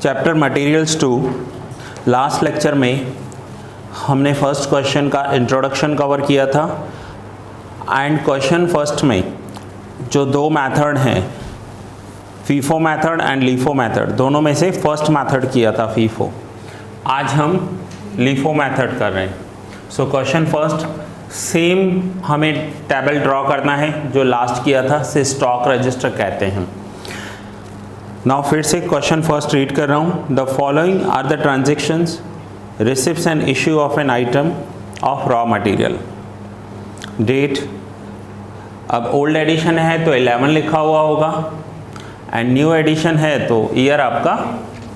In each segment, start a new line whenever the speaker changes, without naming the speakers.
Chapter materials 2 last lecture में हमने first question का इंट्रोडक्शन कवर किया था एंड क्वेश्चन फर्स्ट में जो दो मेथड हैं FIFO method and LIFO method, दोनों में से फर्स्ट मेथड किया था फीफो। आज हम लीफो मेथड कर रहे हैं। सो क्वेश्चन फर्स्ट सेम हमें टेबल ड्रॉ करना है जो लास्ट किया था, से स्टॉक रजिस्टर कहते हैं। नाउ फिर से क्वेश्चन फर्स्ट रीड कर रहा हूँ। The following are the transactions receipts and issue of an item of raw material. Date, अब ओल्ड एडिशन है तो 11 लिखा हुआ होगा एंड न्यू एडिशन है तो ईयर आपका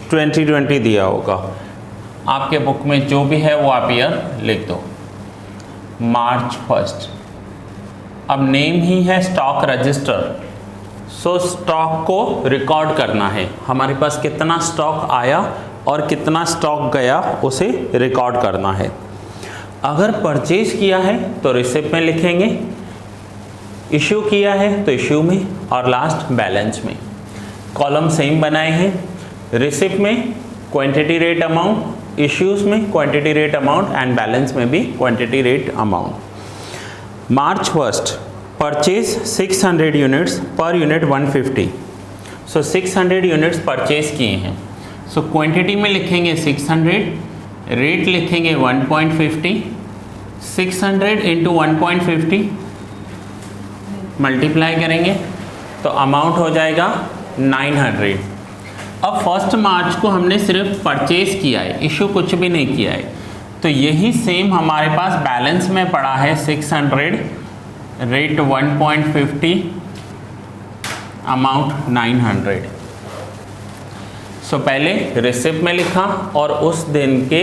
2020 दिया होगा। आपके बुक में जो भी है वो आप ईयर लिख दो। मार्च 1। अब नेम ही है स्टॉक रजिस्टर, सो स्टॉक को रिकॉर्ड करना है। हमारे पास कितना स्टॉक आया और कितना स्टॉक गया उसे रिकॉर्ड करना है। अगर परचेज किया है तो रिसिप्ट में लिखेंगे, इश्यू किया है तो इश्यू में, और लास्ट बैलेंस में। कॉलम सेम बनाए हैं। रिसिप्ट में क्वांटिटी रेट अमाउंट, इश्यूज में quantity rate amount and balance में भी क्वांटिटी रेट अमाउंट। मार्च 1 परचेज 600 यूनिट्स, पर यूनिट 150। सो 600 यूनिट्स परचेज किए हैं। सो क्वांटिटी में लिखेंगे 600, रेट लिखेंगे 1.50, 600 इंटू 1.50 मल्टीप्लाई करेंगे तो अमाउंट हो जाएगा 900। अब 1 मार्च को हमने सिर्फ परचेज किया है, इशू कुछ भी नहीं किया है, तो यही सेम हमारे पास बैलेंस में पड़ा है 600, रेट 1.50, अमाउंट 900। सो पहले रिसिप्ट में लिखा और उस दिन के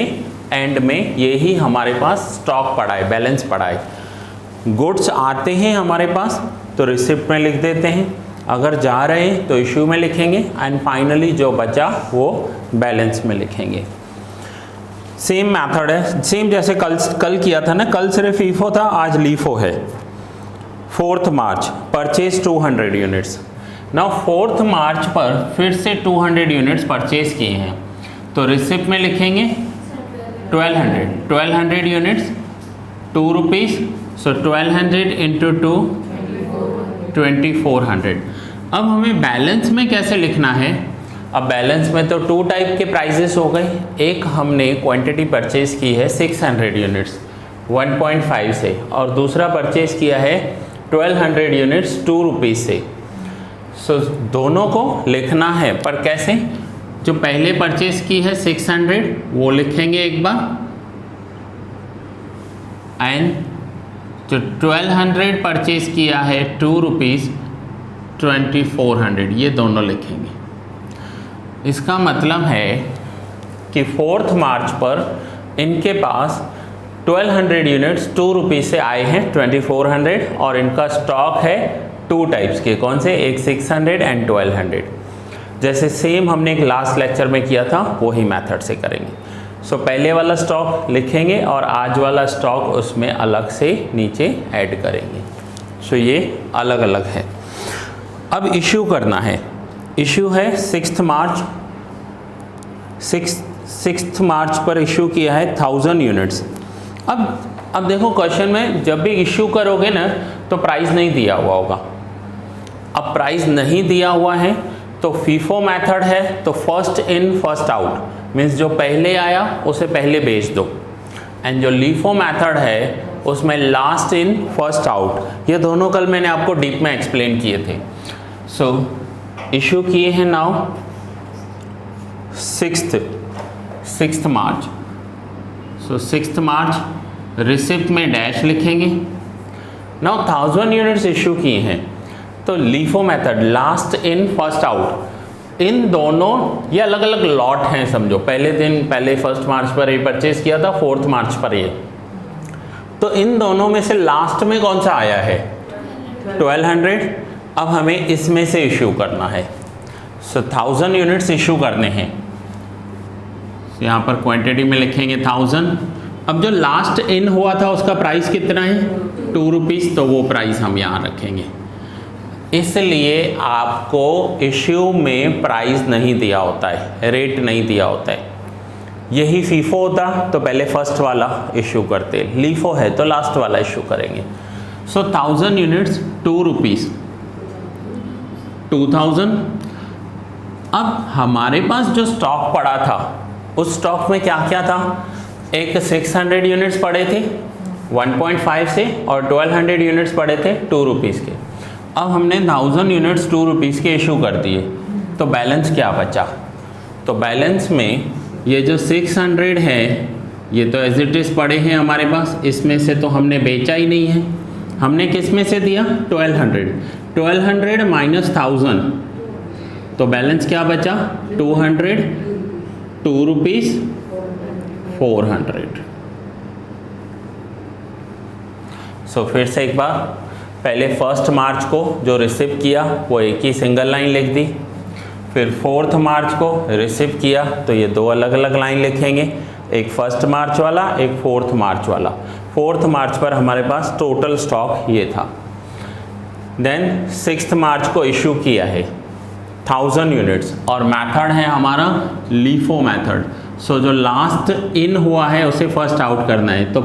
एंड में यही हमारे पास स्टॉक पड़ा है, बैलेंस पड़ा है। गुड्स आते हैं हमारे पास तो रिसिप्ट में लिख देते हैं, अगर जा रहे हैं तो इशू में लिखेंगे एंड फाइनली जो बचा वो बैलेंस में लिखेंगे। सेम मेथड है, सेम जैसे कल किया था ना। कल सिर्फ फीफो था, आज लीफो है। 4 मार्च परचेज 200 यूनिट्स। नाउ 4 मार्च पर फिर से 200 यूनिट्स परचेज किए हैं तो रिसिप्ट में लिखेंगे 1200 यूनिट्स, 2 रुपीज़। सो 1200 इंटू 2 2400। अब हमें बैलेंस में कैसे लिखना है? अब बैलेंस में तो 2 टाइप के प्राइजेस हो गए। एक हमने क्वांटिटी परचेज की है 600 यूनिट्स 1.5 से, और दूसरा परचेज किया है 1200 यूनिट्स 2 रुपीज़ से। सो दोनों को लिखना है, पर कैसे? जो पहले परचेज की है 600 वो लिखेंगे एक बार, एंड जो 1200 परचेज किया है 2 रुपीज़ 2400, ये दोनों लिखेंगे। इसका मतलब है कि 4 मार्च पर इनके पास 1200 यूनिट्स 2 रुपीज़ से आए हैं 2400, और इनका स्टॉक है 2 टाइप्स के। कौन से? एक 600 एंड 1200। जैसे सेम हमने एक लास्ट लेक्चर में किया था वही मेथड से करेंगे। सो पहले वाला स्टॉक लिखेंगे और आज वाला स्टॉक उसमें अलग से नीचे ऐड करेंगे। सो ये अलग अलग है। अब इश्यू करना है। इश्यू है 6 मार्च। 6 मार्च पर इश्यू किया है 1000 यूनिट्स। अब देखो क्वेश्चन में जब भी इश्यू करोगे ना तो प्राइस नहीं दिया हुआ होगा। अब प्राइस नहीं दिया हुआ है तो फीफो मेथड है तो first in first out, means जो पहले आया उसे पहले बेच दो। एंड जो लीफो मेथड है उसमें लास्ट इन फर्स्ट आउट। ये दोनों कल मैंने आपको डीप में एक्सप्लेन किए थे। सो इशू किए हैं now 6 March. So 6 March receipt में डैश लिखेंगे। नाउ 1000 यूनिट्स इशू किए हैं तो LIFO method last in first out. इन दोनों ये अलग अलग लॉट हैं समझो। पहले दिन पहले 1 मार्च पर ये परचेज किया था, 4 मार्च पर ये, तो इन दोनों में से लास्ट में कौन सा आया है? 1200। अब हमें इसमें से इशू करना है। सो 1000 यूनिट्स इशू करने हैं। यहाँ पर क्वांटिटी में लिखेंगे 1000। अब जो लास्ट इन हुआ था उसका प्राइस कितना है? 2 रुपीज़, तो वो प्राइस हम यहाँ रखेंगे। इसलिए आपको इश्यू में प्राइस नहीं दिया होता है, रेट नहीं दिया होता है। यही फीफो होता तो पहले फर्स्ट वाला इशू करते, लीफो है तो लास्ट वाला इशू करेंगे। सो 1000 यूनिट्स 2 रुपीज़ 2000। अब हमारे पास जो स्टॉक पड़ा था उस स्टॉक में क्या क्या था, एक 600 यूनिट्स पड़े थे 1.5 से और 1200 यूनिट्स पड़े थे 2 रुपीज़ के। अब हमने 1000 यूनिट्स 2 रुपीज़ के इशू कर दिए, तो बैलेंस क्या बचा, तो बैलेंस में ये जो 600 है ये तो एज इट इज़ पड़े हैं हमारे पास, इसमें से तो हमने बेचा ही नहीं है, हमने किस में से दिया 1200 माइनस 1000, तो बैलेंस क्या बचा 200 2 रुपीज़ 400। सो फिर से एक बार, पहले 1 मार्च को जो रिसीव किया वो एक ही सिंगल लाइन लिख दी, फिर 4 मार्च को रिसीव किया तो ये 2 अलग अलग लाइन लिखेंगे, एक 1 मार्च वाला एक 4 मार्च वाला। 4 मार्च पर हमारे पास टोटल स्टॉक ये था। देन 6 मार्च को इशू किया है 1000 यूनिट्स और मेथड है हमारा लीफो मेथड। सो जो लास्ट इन हुआ है उसे फर्स्ट आउट करना है, तो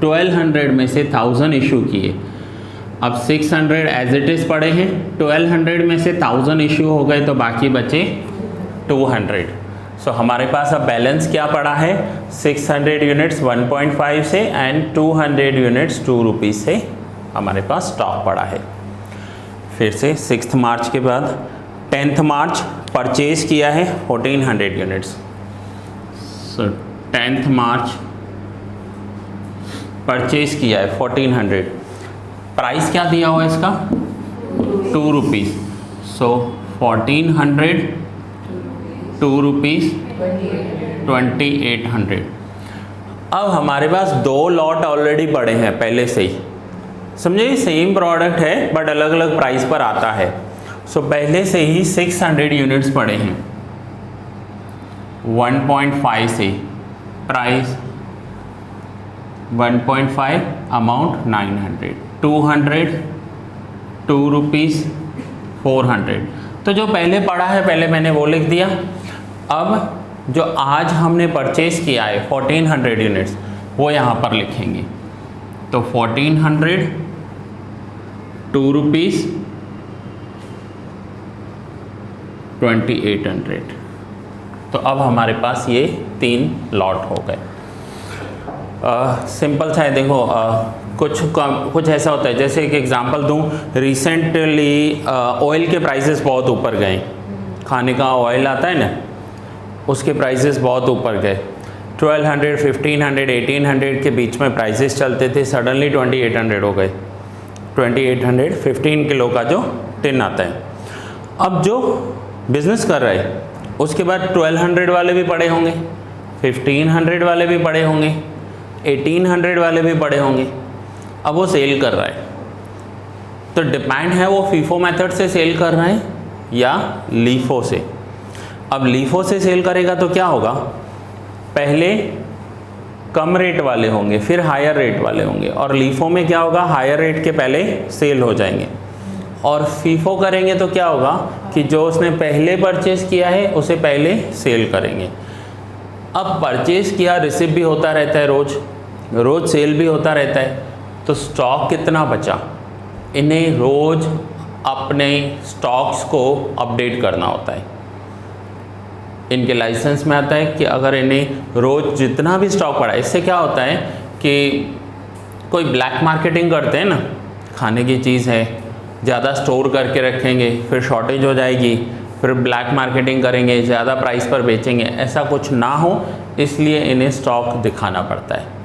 1200 में से 1000 इशू किए, अब 600 एज इट इज़ पड़े हैं, 1200 में से 1000 इशू हो गए तो बाकी बचे 200। सो हमारे पास अब बैलेंस क्या पड़ा है, 600 यूनिट्स 1.5 से एंड 200 यूनिट्स 2 रुपीज़ से हमारे पास स्टॉक पड़ा है। फिर से 6 मार्च के बाद 10 मार्च परचेज किया है 1400 यूनिट्स। सो 10 मार्च परचेज किया है 1400, प्राइस क्या दिया हुआ है इसका 2 रुपीज़। सो 1400 2 रुपीज़ 2800। अब हमारे पास 2 लॉट ऑलरेडी पड़े हैं पहले से ही, समझे सेम प्रोडक्ट है बट अलग अलग प्राइस पर आता है। सो पहले से ही 600 यूनिट्स पड़े हैं 1.5 से, प्राइस 1.5 अमाउंट 900, 200 2 रुपीज़ 400। तो जो पहले पड़ा है पहले मैंने वो लिख दिया। अब जो आज हमने परचेज किया है 1400 यूनिट्स वो यहाँ पर लिखेंगे, तो 1400 2 रुपीज़ 2800। तो अब हमारे पास ये 3 लॉट हो गए। सिंपल सा है, देखो कुछ ऐसा होता है, जैसे एक एग्जांपल दूं, रिसेंटली ऑयल के प्राइसेस बहुत ऊपर गए, खाने का ऑयल आता है ना उसके प्राइसेस बहुत ऊपर गए, 1200 1500 1800 के बीच में प्राइसेस चलते थे, सडनली 2800 हो गए। 2800 15 किलो का जो टिन आता है। अब जो बिज़नेस कर रहे हैं उसके बाद 1200 वाले भी पड़े होंगे, 1500 वाले भी पड़े होंगे, 1800 वाले भी पड़े होंगे। अब वो सेल कर रहा है, तो डिपेंड है वो फीफो मेथड से सेल कर रहा है या लीफो से। अब लीफो से सेल करेगा तो क्या होगा, पहले कम रेट वाले होंगे फिर हायर रेट वाले होंगे, और लीफो में क्या होगा, हायर रेट के पहले सेल हो जाएंगे। और फीफो करेंगे तो क्या होगा कि जो उसने पहले परचेज़ किया है उसे पहले सेल करेंगे। अब परचेज़ किया रिसिव भी होता रहता है, रोज़ सेल भी होता रहता है, तो स्टॉक कितना बचा, इन्हें रोज़ अपने स्टॉक्स को अपडेट करना होता है। इनके लाइसेंस में आता है कि अगर इन्हें रोज़ जितना भी स्टॉक पड़ा है, इससे क्या होता है कि कोई ब्लैक मार्केटिंग करते हैं ना, खाने की चीज़ है ज़्यादा स्टोर करके रखेंगे फिर शॉर्टेज हो जाएगी, फिर ब्लैक मार्केटिंग करेंगे ज़्यादा प्राइस पर बेचेंगे, ऐसा कुछ ना हो इसलिए इन्हें स्टॉक दिखाना पड़ता है।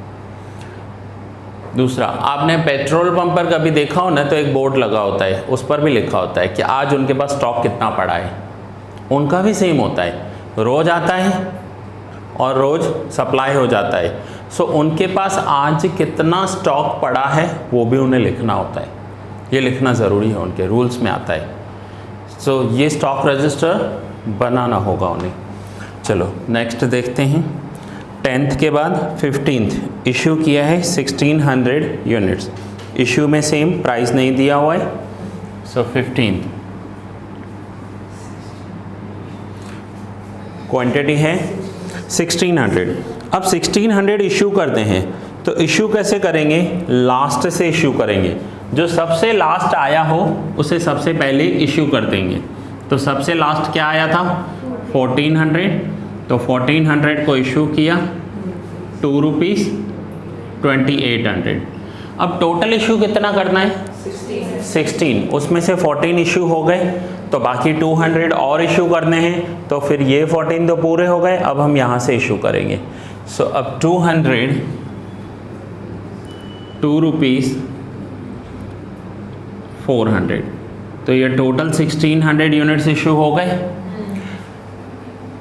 दूसरा, आपने पेट्रोल पंप पर कभी देखा हो ना तो एक बोर्ड लगा होता है, उस पर भी लिखा होता है कि आज उनके पास स्टॉक कितना पड़ा है। उनका भी सेम होता है, रोज़ आता है और रोज़ सप्लाई हो जाता है। सो उनके पास आज कितना स्टॉक पड़ा है वो भी उन्हें लिखना होता है, ये लिखना ज़रूरी है, उनके रूल्स में आता है। सो ये स्टॉक रजिस्टर बनाना होगा उन्हें। चलो नेक्स्ट देखते हैं। 10th के बाद 15th इशू किया है 1600 यूनिट्स, इशू में सेम प्राइस नहीं दिया हुआ है। सो 15th क्वांटिटी है 1600। अब 1600 इशू करते हैं, तो इशू कैसे करेंगे? लास्ट से इशू करेंगे, जो सबसे लास्ट आया हो उसे सबसे पहले इशू कर देंगे। तो सबसे लास्ट क्या आया था? 1400, तो 1400 को इशू किया, 2 रुपीज़ 2800। अब टोटल इशू कितना करना है? 16, उसमें से 14 इशू हो गए, तो बाकी 200 और इशू करने हैं, तो फिर ये 14 तो पूरे हो गए। अब हम यहाँ से इशू करेंगे। सो अब 200, 2 रुपीज़ 400, तो ये टोटल 1600 यूनिट्स इशू हो गए।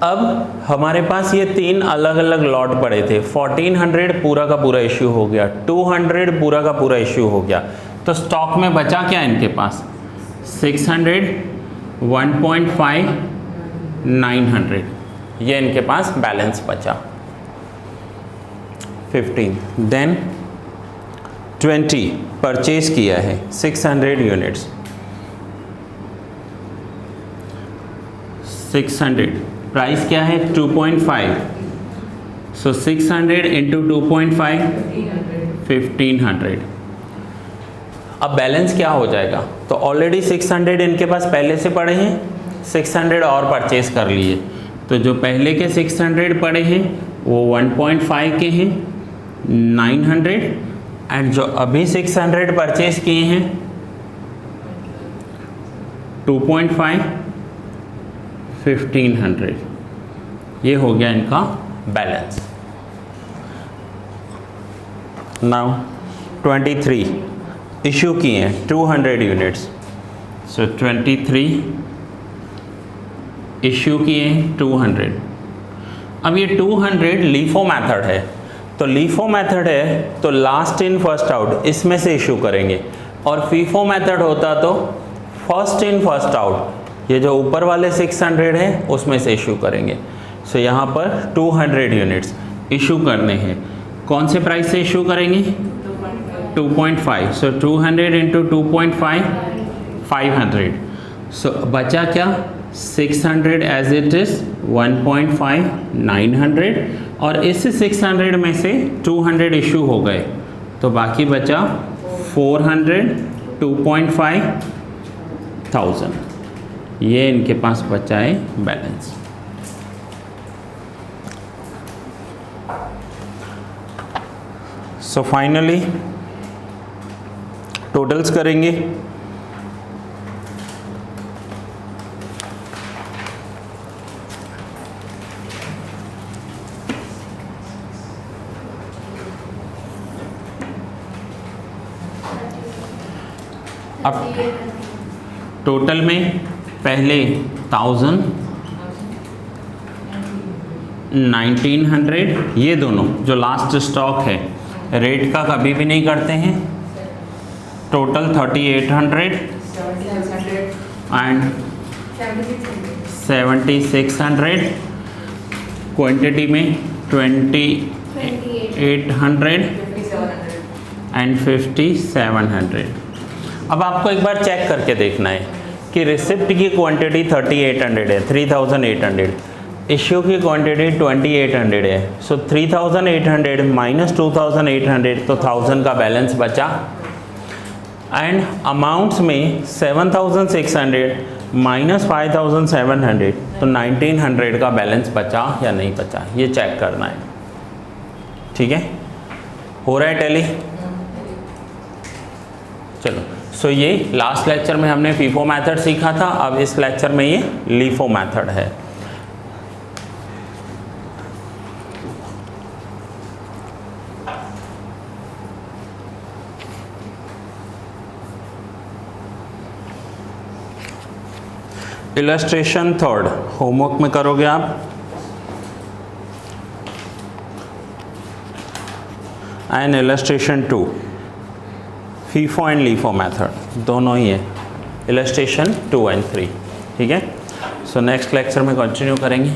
अब हमारे पास ये 3 अलग अलग लॉट पड़े थे। 1400 पूरा का पूरा इशू हो गया, 200 पूरा का पूरा इशू हो गया, तो स्टॉक में बचा क्या इनके पास? 600, 1.5, 900, ये इनके पास बैलेंस बचा 15। देन 20 परचेज किया है 600 यूनिट्स, 600 प्राइस क्या है? 2.5, सो 600 इंटू 2.5 1500। अब बैलेंस क्या हो जाएगा? तो ऑलरेडी 600 इनके पास पहले से पड़े हैं, 600 और परचेज कर लिए, तो जो पहले के 600 पड़े हैं वो 1.5 के हैं 900, एंड जो अभी 600 परचेज किए हैं 2.5 1500, ये हो गया इनका बैलेंस। नाउ 23 इशू किए हैं 200 यूनिट्स, सो 23 इशू किए हैं 200। अब ये 200 लीफो मेथड है, तो लीफो मेथड है तो लास्ट इन फर्स्ट आउट इसमें से इशू करेंगे, और फीफो मेथड होता तो फर्स्ट इन फर्स्ट आउट, ये जो ऊपर वाले 600 हैं उसमें से इशू करेंगे। सो यहाँ पर 200 यूनिट्स इशू करने हैं। कौन से प्राइस से इशू करेंगे? 2.5, सो 200 इंटू 2.5 500, सो बचा क्या? 600 एज इट इज़, 1.5 900, और इस 600 में से 200 इशू हो गए, तो बाकी बचा 400, 2.5 1000, ये इनके पास बचा है बैलेंस। सो फाइनली टोटल्स करेंगे। अब टोटल में पहले 1000, 1900, ये दोनों जो लास्ट स्टॉक है रेट का कभी भी नहीं करते हैं, टोटल 3800 एंड 7600, क्वांटिटी में 2800 एंड 5700। अब आपको एक बार चेक करके देखना है कि रिसिप्ट की क्वांटिटी 3800 है, 3800, इश्यू की क्वांटिटी 2800 है, सो 3800 माइनस 2800, तो 1000 का बैलेंस बचा। एंड अमाउंट्स में 7600 माइनस 5700, तो 1900 का बैलेंस बचा या नहीं बचा, ये चेक करना है। ठीक है, हो रहा है टैली? चलो, सो ये लास्ट लेक्चर में हमने फीफो मेथड सीखा था, अब इस लेक्चर में ये लीफो मेथड है। इलस्ट्रेशन थर्ड होमवर्क में करोगे आप, and illustration 2 FIFO and LIFO method दोनों ही है, इलस्ट्रेशन 2 एंड 3। ठीक है, सो नेक्स्ट लेक्चर में कंटिन्यू करेंगे।